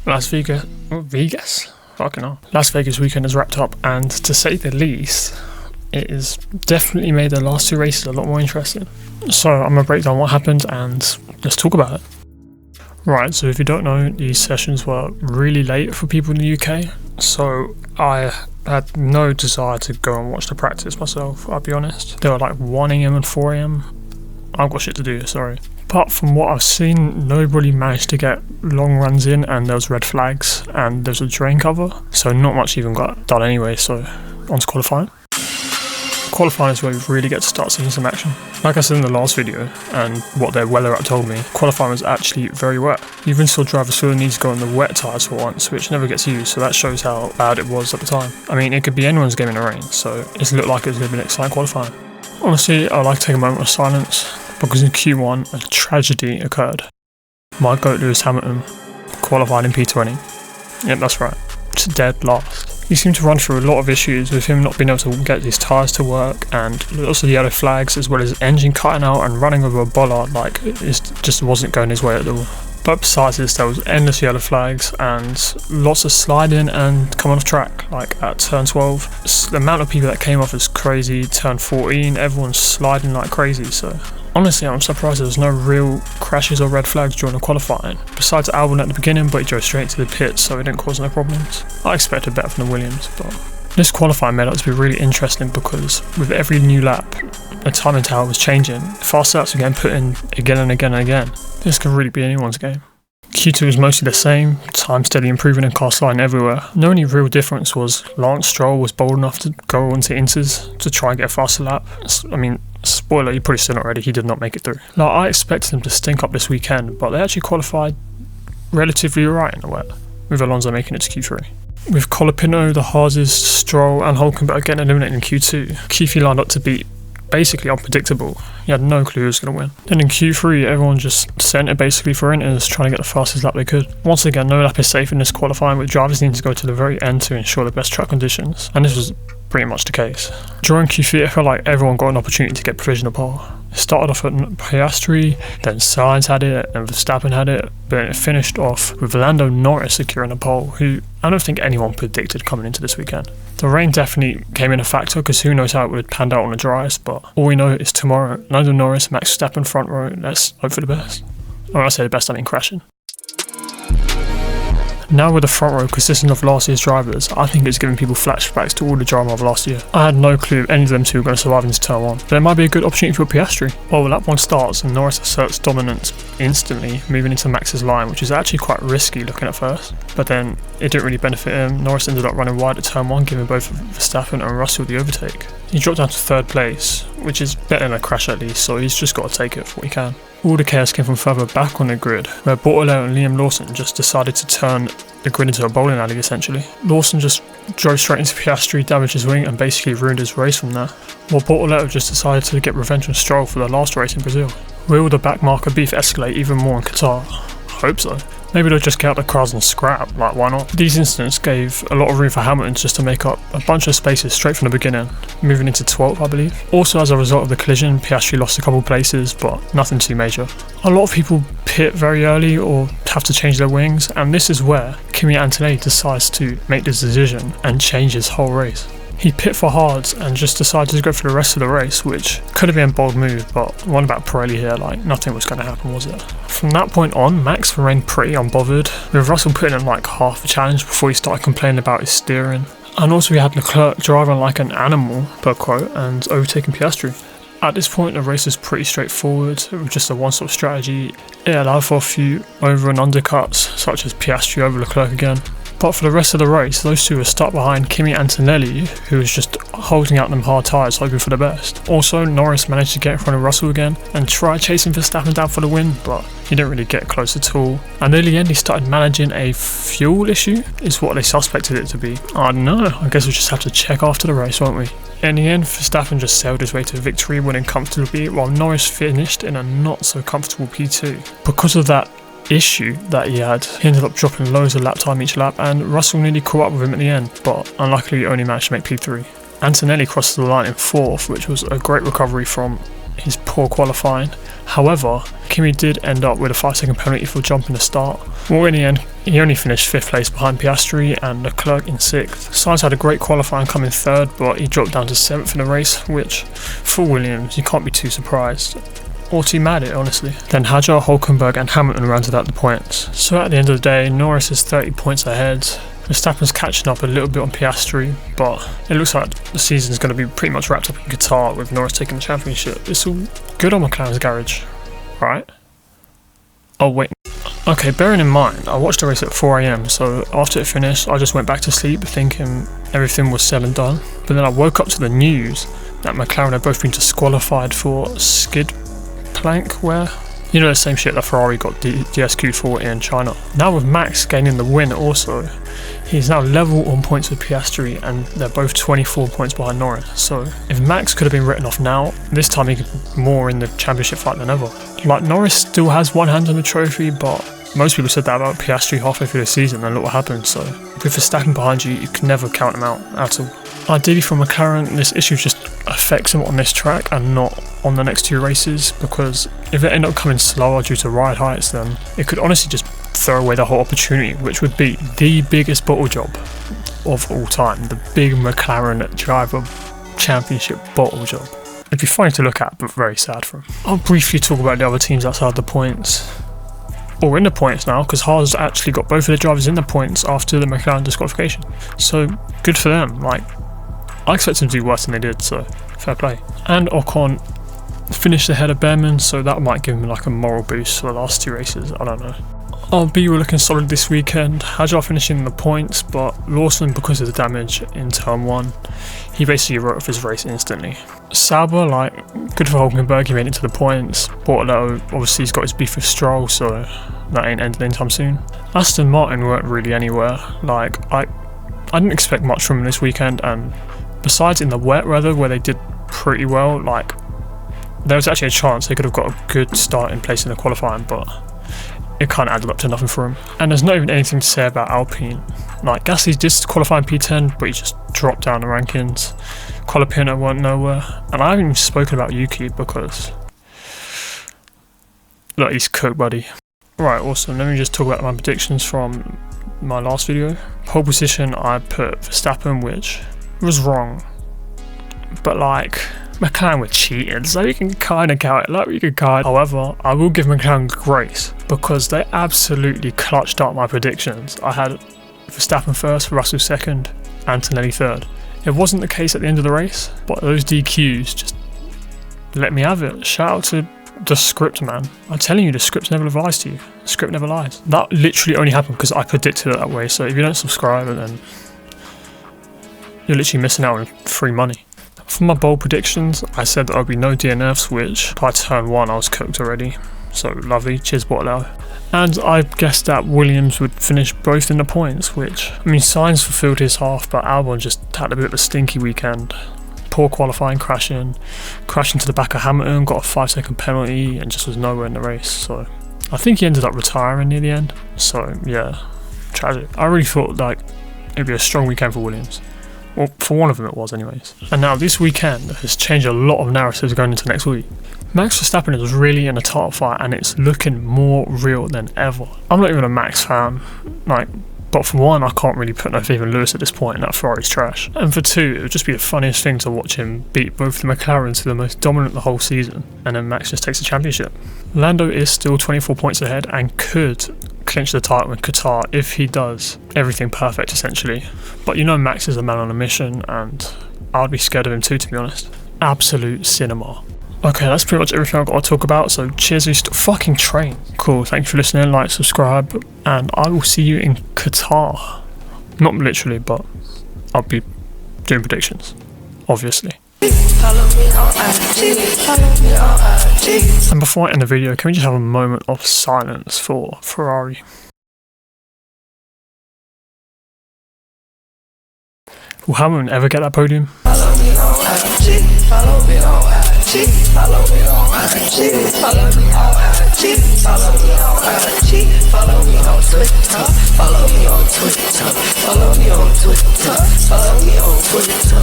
Las Vegas? Fucking hell. Las Vegas weekend is wrapped up, and to say the least, it has definitely made the last two races a lot more interesting. So I'm going to break down what happened and let's talk about it. Right, so if you don't know, these sessions were really late for people in the UK, so I had no desire to go and watch the practice myself, I'll be honest. They were like 1am and 4am. I've got shit to do, sorry. But from what I've seen, nobody managed to get long runs in, and there was red flags and there's a drain cover, so not much even got done anyway, so on to qualifying. Qualifying is where we really get to start seeing some action. Like I said in the last video, and what their weather app told me, qualifying was actually very wet. You even saw drivers feel the need to go on the wet tyres for once, which never gets used, so that shows how bad it was at the time. I mean, it could be anyone's game in the rain, so it looked like it was going to be an exciting qualifying. Honestly, I'd like to take a moment of silence, because in Q1, a tragedy occurred. My GOAT Lewis Hamilton qualified in P20. Yep, that's right. It's dead last. He seemed to run through a lot of issues with him not being able to get his tyres to work, and also the yellow flags, as well as engine cutting out and running over a bollard, like it just wasn't going his way at all. But besides this, there was endless yellow flags and lots of sliding and coming off track, like at turn 12. The amount of people that came off is crazy. Turn 14, everyone's sliding like crazy, so honestly, I'm surprised there was no real crashes or red flags during the qualifying, besides Albon at the beginning, but he drove straight to the pits, so it didn't cause no problems. I expected better from the Williams, but this qualifying made out to be really interesting because with every new lap, the timing tower was changing. Fast laps were getting put in again and again and again. This could really be anyone's game. Q2 was mostly the same, time steadily improving and car sliding everywhere. The only real difference was Lance Stroll was bold enough to go into inters to try and get a faster lap. I mean, spoiler, you probably seen it already, he did not make it through. Like, I expected them to stink up this weekend, but they actually qualified relatively right in the wet, with Alonso making it to Q3. With Colapinto, the Haases, Stroll and Hulkenberg getting eliminated in Q2, Keefe lined up to beat basically unpredictable. He had no clue who was going to win. Then in Q3, everyone just sent it basically for inters, trying to get the fastest lap they could. Once again, no lap is safe in this qualifying, with drivers needing to go to the very end to ensure the best track conditions, and this was pretty much the case. During Q3, I felt like everyone got an opportunity to get provisional pole. It started off at Piastri, then Sainz had it, and Verstappen had it, but it finished off with Lando Norris securing a pole, who I don't think anyone predicted coming into this weekend. The rain definitely came in a factor, because who knows how it would have panned out on the dries, but all we know is tomorrow, Lando Norris, Max Verstappen front row, let's hope for the best. When I say the best, I mean crashing. Now with the front row consisting of last year's drivers, I think it's giving people flashbacks to all the drama of last year. I had no clue any of them two were going to survive into turn 1, but it might be a good opportunity for Piastri. Well, lap 1 starts and Norris asserts dominance instantly, moving into Max's line, which is actually quite risky looking at first, but then it didn't really benefit him. Norris ended up running wide at turn 1, giving both Verstappen and Russell the overtake. He dropped down to 3rd place, which is better than a crash at least, so he's just got to take it for what he can. All the chaos came from further back on the grid, where Botta and Liam Lawson just decided to turn the grid into a bowling alley essentially. Lawson just drove straight into Piastri, damaged his wing and basically ruined his race from there, while Botta just decided to get revenge on Stroll for the last race in Brazil. Will the backmarker beef escalate even more in Qatar? I hope so. Maybe they'll just get out the cars and scrap, like why not? These incidents gave a lot of room for Hamilton just to make up a bunch of spaces straight from the beginning, moving into 12th I believe. Also as a result of the collision, Piastri lost a couple places, but nothing too major. A lot of people pit very early or have to change their wings, and this is where Kimi Antonelli decides to make this decision and change his whole race. He pit for hards and just decided to go for the rest of the race, which could have been a bold move, but one about Pirelli here, like nothing was going to happen, was it? From that point on, Max remained pretty unbothered, with Russell putting in like half a challenge before he started complaining about his steering. And also we had Leclerc driving like an animal, per quote, and overtaking Piastri. At this point the race was pretty straightforward, with just a one-stop strategy. It allowed for a few over and undercuts, such as Piastri over Leclerc again. But for the rest of the race, those two were stuck behind Kimi Antonelli, who was just holding out them hard tyres hoping for the best. Also, Norris managed to get in front of Russell again and try chasing Verstappen down for the win, but he didn't really get close at all. And near the end he started managing a fuel issue, is what they suspected it to be. I don't know, I guess we'll just have to check after the race, won't we? In the end, Verstappen just sailed his way to victory, winning comfortably, while Norris finished in a not so comfortable P2. Because of that issue that he had, he ended up dropping loads of lap time each lap, and Russell nearly caught up with him at the end, but unluckily he only managed to make P3. Antonelli crossed the line in 4th, which was a great recovery from his poor qualifying. However, Kimi did end up with a 5-second penalty for jumping the start. Well, in the end, he only finished 5th place behind Piastri and Leclerc in 6th. Sainz had a great qualifying coming 3rd, but he dropped down to 7th in the race, which, for Williams, you can't be too surprised. Or too mad at it, honestly. Then Hadjar, Hülkenberg and Hamilton rounded out the points. So at the end of the day, Norris is 30 points ahead. Verstappen's catching up a little bit on Piastri, but it looks like the season's going to be pretty much wrapped up in Qatar with Norris taking the championship. It's all good on McLaren's garage, right? Oh wait. Okay, bearing in mind, I watched the race at 4 AM, so after it finished, I just went back to sleep thinking everything was said and done. But then I woke up to the news that McLaren had both been disqualified for skid plank wear. You know, the same shit that Ferrari got DSQ'd for in China. Now with Max gaining the win also, he's now level on points with Piastri and they're both 24 points behind Norris. So if Max could have been written off now, this time he could be more in the championship fight than ever. Like, Norris still has one hand on the trophy, but most people said that about Piastri halfway through the season and look what happened. So with Verstappen behind you, you can never count him out at all. Ideally for McLaren, this issue just affects him on this track and not on the next 2 races, because if it ended up coming slower due to ride heights, then it could honestly just throw away the whole opportunity, which would be the biggest bottle job of all time, the big McLaren driver championship bottle job. It'd be funny to look at, but very sad for him. I'll briefly talk about the other teams outside the points, or in the points now, because Haas actually got both of the drivers in the points after the McLaren disqualification. So good for them. Like, I expect them to do worse than they did, so fair play. And Ocon finished ahead of Behrman, so that might give him like a moral boost for the last 2 races, I don't know. RB were looking solid this weekend, Hadjar finishing in the points, but Lawson, because of the damage in turn 1, he basically wrote off his race instantly. Sauber, like, good for Hülkenberg, he made it to the points. Bortoletto, obviously he's got his beef with Stroll, so that ain't ending anytime soon. Aston Martin weren't really anywhere. Like, I didn't expect much from them this weekend, and besides in the wet weather where they did pretty well, like, there was actually a chance they could have got a good start in place in the qualifying, but it kind of added up to nothing for him. And there's not even anything to say about Alpine. Like, Gasly's just qualifying P10, but he just dropped down the rankings. Colapinto went nowhere, and I haven't even spoken about Yuki because, look, he's cooked, buddy. Right, awesome. Let me just talk about my predictions from my last video. Pole position, I put Verstappen, which was wrong, but like, McLaren were cheated, so you can kind of count it, like you can kind. However, I will give McLaren grace because they absolutely clutched up my predictions. I had Verstappen first, Russell second, Antonelli third. It wasn't the case at the end of the race, but those DQs just let me have it. Shout out to the script, man. I'm telling you, the script never lies to you. The script never lies. That literally only happened because I predicted it that way, so if you don't subscribe, then you're literally missing out on free money. For my bold predictions, I said that there would be no DNFs, which by turn 1 I was cooked already. So lovely, cheers Bortoletto. And I guessed that Williams would finish both in the points, which, I mean, Sainz fulfilled his half, but Albon just had a bit of a stinky weekend. Poor qualifying, crashing to the back of Hamilton, got a 5-second penalty and just was nowhere in the race. So I think he ended up retiring near the end. So yeah, tragic. I really thought like it'd be a strong weekend for Williams. Well, for one of them it was anyways. And now this weekend has changed a lot of narratives going into next week. Max Verstappen is really in a title fight and it's looking more real than ever. I'm not even a Max fan, like, but for one, I can't really put no faith in Lewis at this point, and that Ferrari's trash. And for two, it would just be the funniest thing to watch him beat both the McLarens who are the most dominant the whole season, and then Max just takes the championship. Lando is still 24 points ahead and could clinch the title in Qatar if he does everything perfect essentially. But you know Max is a man on a mission and I'd be scared of him too, to be honest. Absolute cinema. Okay, that's pretty much everything I've got to talk about, so cheers, you fucking train. Cool, thanks for listening, like, subscribe, and I will see you in Qatar. Not literally, but I'll be doing predictions, obviously. Follow me on IG, follow me on IG. And before I end the video, can we just have a moment of silence for Ferrari? Will Hamilton ever get that podium? Follow me on IG, follow me on IG, follow me on IG, follow me on IG, follow me on IG, follow me on Twitter, follow me on Twitter, follow me on Twitter, follow me on Twitter.